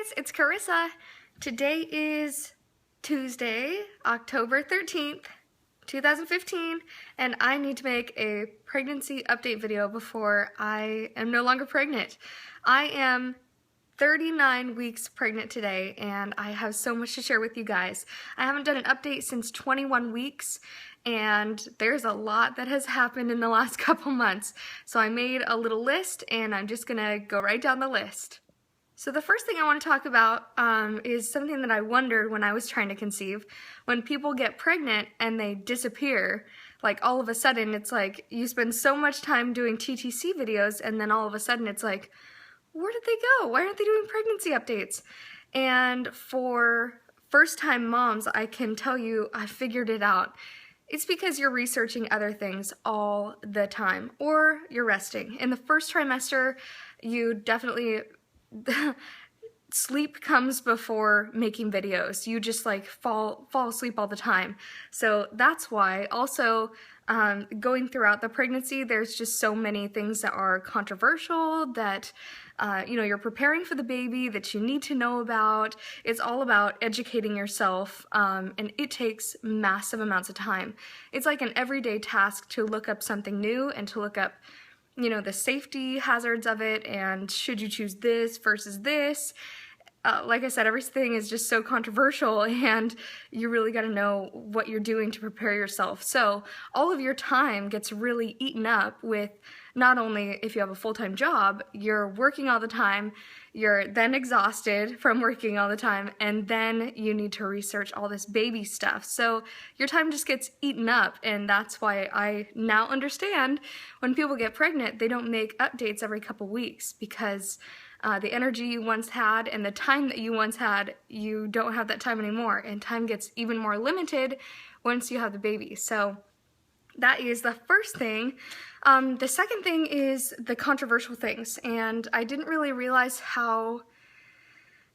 guys, it's Carissa. Today is Tuesday, October 13th, 2015, and I need to make a pregnancy update video before I am no longer pregnant. I am 39 weeks pregnant today, and I have so much to share with you guys. I haven't done an update since 21 weeks, and there's a lot that has happened in the last couple months. So I made a little list, and I'm just gonna go right down the list. So the first thing I want to talk about is something that I wondered when I was trying to conceive. When people get pregnant and they disappear, like all of a sudden it's like you spend so much time doing TTC videos and then all of a sudden it's like, where did they go? Why aren't they doing pregnancy updates? And for first-time moms, I can tell you I figured it out. It's because you're researching other things all the time, or you're resting. In the first trimester, you definitely sleep comes before making videos. You just like fall asleep all the time. So that's why. Also, going throughout the pregnancy, there's just so many things that are controversial that you're preparing for the baby that you need to know about. It's all about educating yourself, and it takes massive amounts of time. It's like an everyday task to look up something new and to look up the safety hazards of it, and should you choose this versus this. Like I said, everything is just so controversial, and you really got to know what you're doing to prepare yourself. So all of your time gets really eaten up with, not only if you have a full-time job, you're working all the time, you're then exhausted from working all the time, and then you need to research all this baby stuff. So your time just gets eaten up, and that's why I now understand when people get pregnant, they don't make updates every couple weeks, because the energy you once had and the time that you once had, you don't have that time anymore, and time gets even more limited once you have the baby. So that is the first thing. The second thing is the controversial things, and I didn't really realize how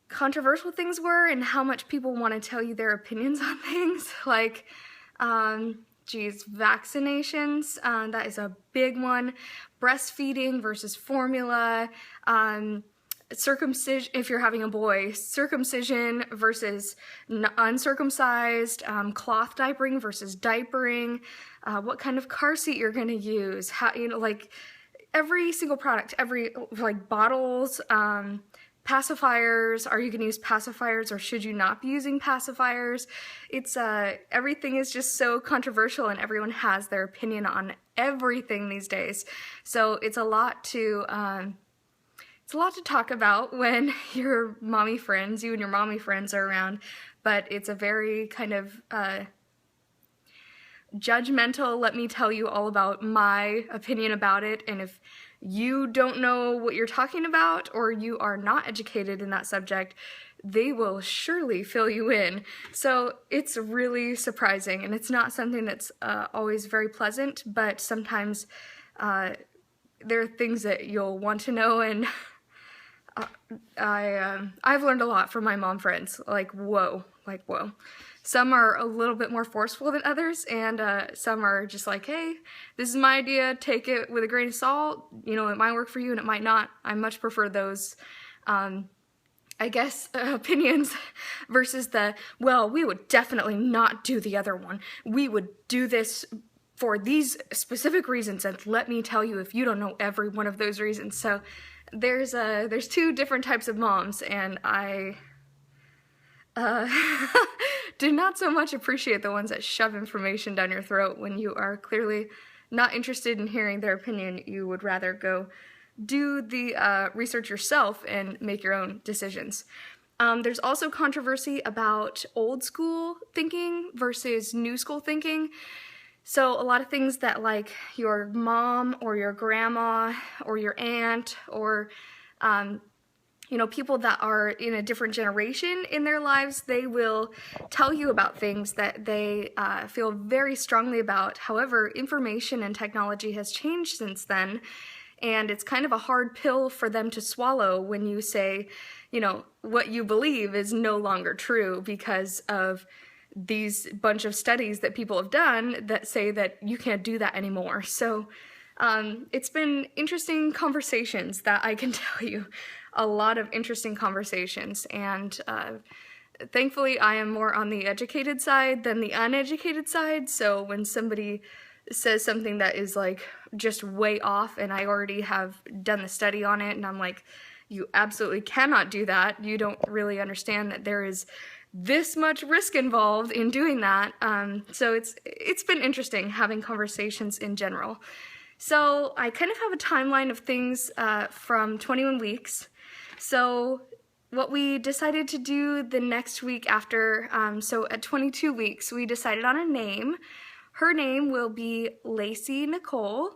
controversial things were and how much people want to tell you their opinions on things, like vaccinations, that is a big one, breastfeeding versus formula, circumcision, if you're having a boy, circumcision versus uncircumcised, cloth diapering versus diapering, what kind of car seat you're going to use, how, like every single product, every, like bottles, pacifiers, are you going to use pacifiers or should you not be using pacifiers? It's, everything is just so controversial, and everyone has their opinion on everything these days. So it's a lot to talk about when your mommy friends, you and your mommy friends are around, but it's a very kind of judgmental, let me tell you all about my opinion about it, and if you don't know what you're talking about or you are not educated in that subject, they will surely fill you in. So it's really surprising, and it's not something that's always very pleasant, but sometimes there are things that you'll want to know, and I've learned a lot from my mom friends, like whoa. Some are a little bit more forceful than others, and some are just like, hey, this is my idea, take it with a grain of salt, it might work for you and it might not. I much prefer those, opinions versus the, well, we would definitely not do the other one. We would do this for these specific reasons, and let me tell you if you don't know every one of those reasons. So there's two different types of moms, and I do not so much appreciate the ones that shove information down your throat when you are clearly not interested in hearing their opinion. You would rather go do the research yourself and make your own decisions. There's also controversy about old school thinking versus new school thinking. So a lot of things that like your mom or your grandma or your aunt or people that are in a different generation in their lives, they will tell you about things that they feel very strongly about. However, information and technology has changed since then, and it's kind of a hard pill for them to swallow when you say, what you believe is no longer true because of these bunch of studies that people have done that say that you can't do that anymore. So it's been interesting conversations, that I can tell you. a lot of interesting conversations, and thankfully I am more on the educated side than the uneducated side, so when somebody says something that is like just way off and I already have done the study on it and I'm like, you absolutely cannot do that, you don't really understand that there is this much risk involved in doing that. So it's been interesting having conversations in general. So I kind of have a timeline of things from 21 weeks. So what we decided to do the next week after, so at 22 weeks, we decided on a name. Her name will be Lacey Nicole.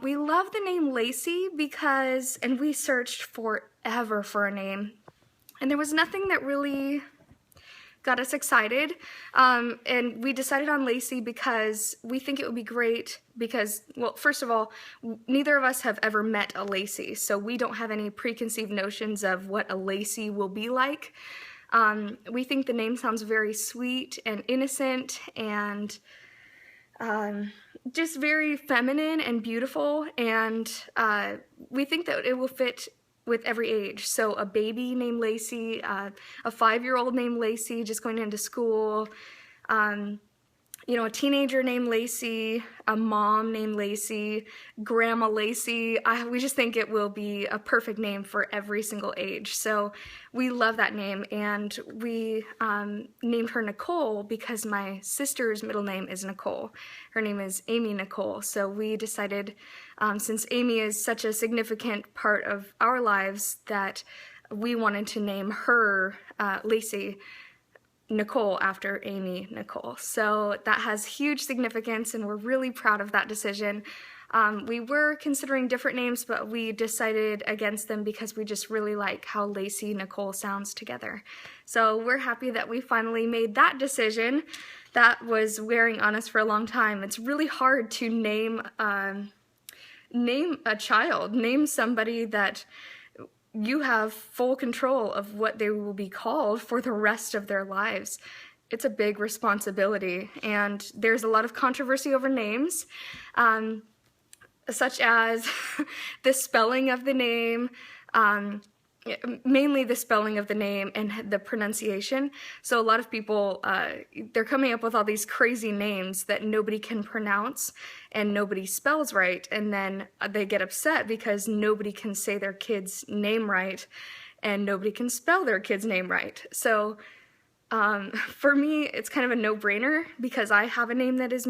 We love the name Lacey because, and we searched forever for a name, and there was nothing that really got us excited, and we decided on Lacey because we think it would be great because, well, first of all, neither of us have ever met a Lacey, so we don't have any preconceived notions of what a Lacey will be like. We think the name sounds very sweet and innocent and just very feminine and beautiful, and we think that it will fit with every age. So a baby named Lacey, a 5-year-old named Lacey just going into school, you know, a teenager named Lacey, a mom named Lacey, Grandma Lacey. We just think it will be a perfect name for every single age. So we love that name, and we named her Nicole because my sister's middle name is Nicole. Her name is Amy Nicole. So we decided, since Amy is such a significant part of our lives, that we wanted to name her Lacey Nicole after Amy Nicole. So that has huge significance, and we're really proud of that decision. We were considering different names, but we decided against them because we just really like how Lacey Nicole sounds together. So we're happy that we finally made that decision. That was wearing on us for a long time. It's really hard to name a child, name somebody that you have full control of what they will be called for the rest of their lives. It's a big responsibility, and there's a lot of controversy over names, such as the spelling of the name, mainly the spelling of the name and the pronunciation. So a lot of people, they're coming up with all these crazy names that nobody can pronounce and nobody spells right, and then they get upset because nobody can say their kid's name right and nobody can spell their kid's name right. So for me, it's kind of a no-brainer because I have a name that is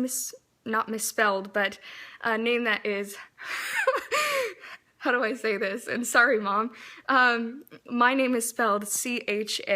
not misspelled, but a name that is how do I say this? And sorry, Mom. My name is spelled Charissa,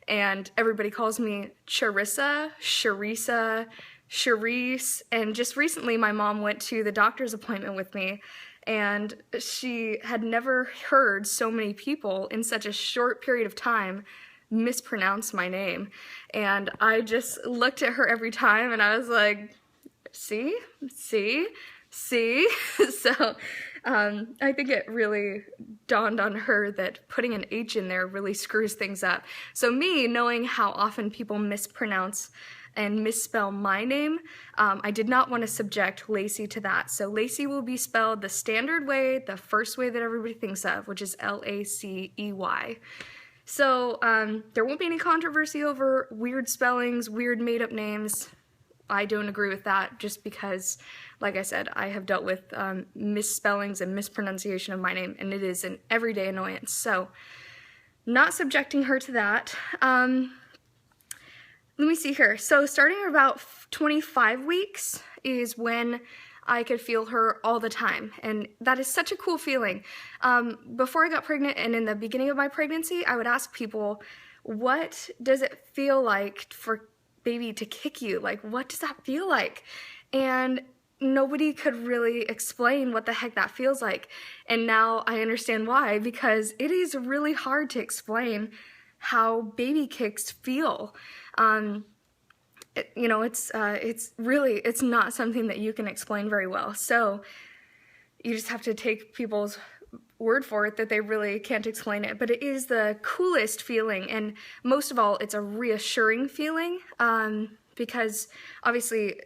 and everybody calls me Charissa, Charissa, Charisse, and just recently my mom went to the doctor's appointment with me, and she had never heard so many people in such a short period of time mispronounce my name. And I just looked at her every time and I was like, see? So I think it really dawned on her that putting an H in there really screws things up. So me, knowing how often people mispronounce and misspell my name, I did not want to subject Lacey to that. So Lacey will be spelled the standard way, the first way that everybody thinks of, which is Lacey. So there won't be any controversy over weird spellings, weird made-up names. I don't agree with that just because, like I said, I have dealt with misspellings and mispronunciation of my name, and it is an everyday annoyance. So not subjecting her to that. Let me see here. So starting at about 25 weeks is when I could feel her all the time, and that is such a cool feeling. Before I got pregnant and in the beginning of my pregnancy, I would ask people, what does it feel like for baby to kick you? Like, what does that feel like? And nobody could really explain what the heck that feels like. And now I understand why, because it is really hard to explain how baby kicks feel. You know, it's not something that you can explain very well. So you just have to take people's word for it that they really can't explain it. But it is the coolest feeling, and most of all, it's a reassuring feeling, because obviously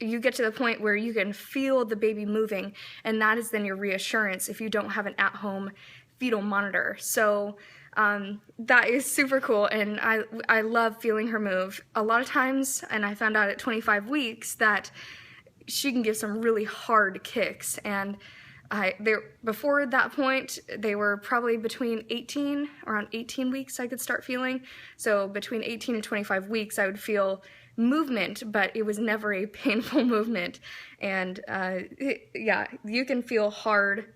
you get to the point where you can feel the baby moving, and that is then your reassurance if you don't have an at-home fetal monitor. So that is super cool, and I love feeling her move. A lot of times, and I found out at 25 weeks that she can give some really hard kicks, and before that point, they were probably around 18 weeks I could start feeling. So between 18 and 25 weeks, I would feel movement, but it was never a painful movement. And yeah, you can feel hard,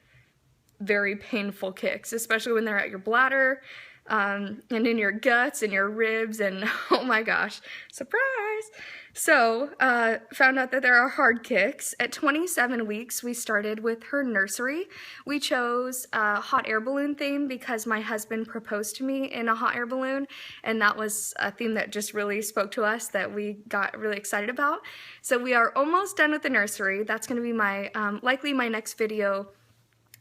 very painful kicks, especially when they're at your bladder, and in your guts and your ribs, and oh my gosh, surprise! So, found out that there are hard kicks. At 27 weeks, we started with her nursery. We chose a hot air balloon theme because my husband proposed to me in a hot air balloon, and that was a theme that just really spoke to us, that we got really excited about. So we are almost done with the nursery. That's going to be my, likely my next video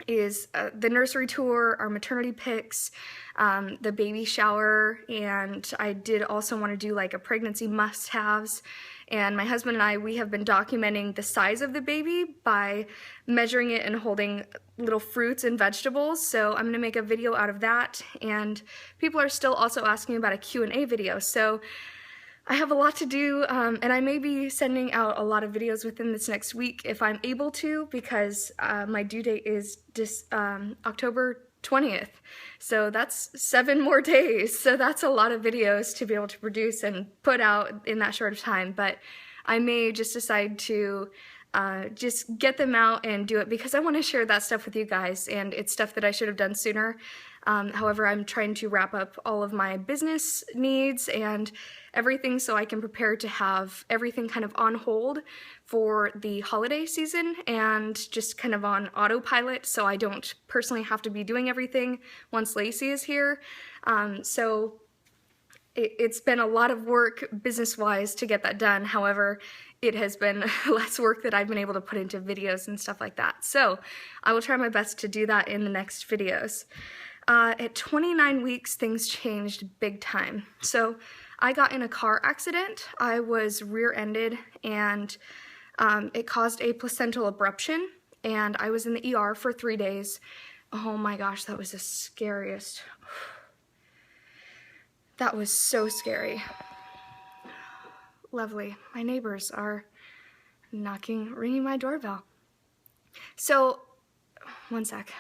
is the nursery tour, our maternity pics, the baby shower, and I did also want to do like a pregnancy must-haves. And my husband and I, we have been documenting the size of the baby by measuring it and holding little fruits and vegetables. So I'm going to make a video out of that, and people are still also asking about a Q&A video. So I have a lot to do, and I may be sending out a lot of videos within this next week if I'm able to, because my due date is October 20th. So that's 7 more days. So that's a lot of videos to be able to produce and put out in that short of time. But I may just decide to just get them out and do it because I want to share that stuff with you guys, and it's stuff that I should have done sooner. However, I'm trying to wrap up all of my business needs and everything so I can prepare to have everything kind of on hold for the holiday season and just kind of on autopilot so I don't personally have to be doing everything once Lacey is here. So it's been a lot of work business-wise to get that done. However, it has been less work that I've been able to put into videos and stuff like that. So I will try my best to do that in the next videos. At 29 weeks, things changed big time. So I got in a car accident. I was rear-ended, and it caused a placental abruption, and I was in the ER for 3 days. Oh my gosh, that was the scariest. That was so scary. Lovely. My neighbors are ringing my doorbell. So, one sec.